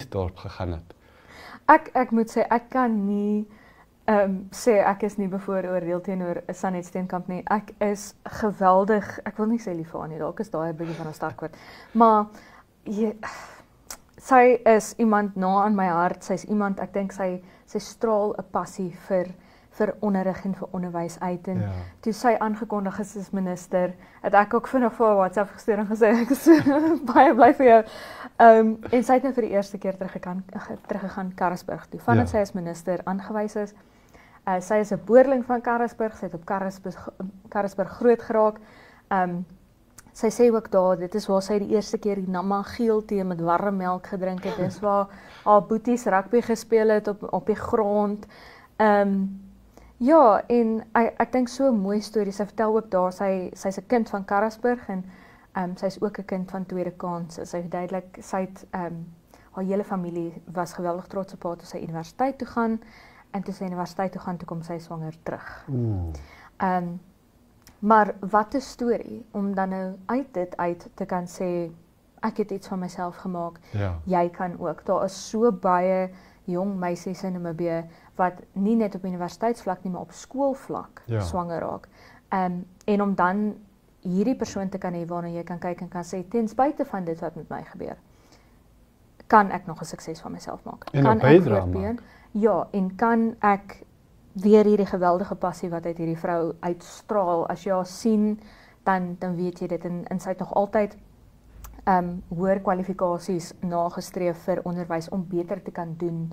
Oudtshoornsdorp gegaan het? Ek moet sê, ek kan nie sê ek is nie bevooroordeel teenoor Sanet Steenkamp nie. Ek is geweldig, ek wil nie sê lief vir haar nie, dalk is daai 'n bietjie van 'n sterk woord. Maar sy is iemand na aan my hart. Sy's iemand, ek dink sy straal 'n passie vir onderrig en vir onderwys uit. En toe sy aangekondig is as minister, het ek ook vinnig vir haar WhatsApp gestuur en gesê ek is baie bly vir jou. En sy het nou vir die eerste keer teruggegaan Karasburg toe. Vandat sy as minister aangewys is. Sy is 'n boerling van Karasburg. Sy het op Karasburg groot geraak. Sy sê ook daar, dit is waar sy die eerste keer die Namma geel tee met warm melk gedrink het. Dis waar haar boeties rugby gespeel het op die grond. Ja, en ek dink so 'n mooi storie. Sy vertel ook daar, sy's 'n kind van Karasburg en sy's ook 'n kind van tweede kans. Sy verduidelik, haar hele familie was geweldig trots op haar toe sy universiteit toe gaan. En toe sy universiteit toe gaan, toe kom sy swanger terug. Maar wat 'n storie, om dan nou uit dit te kan sê, ek het iets van myself gemaak, jy kan ook. Daar is so baie jong meisies in Namibië wat nie net op universiteitsvlak nie, maar op skoolvlak swanger raak. En om dan hierdie persoon te kan hê waarna jy kan kyk en kan sê, ten spyte van dit wat met my gebeur, kan ek nog 'n sukses van myself maak. En kan ek maak. Ja, en kan ek weer hierdie geweldige passie wat uit hierdie vrou uitstraal, as jy haar sien, dan weet jy dit. En sy het nog altyd hoër kwalifikasies nagestreef vir onderwys om beter te kan doen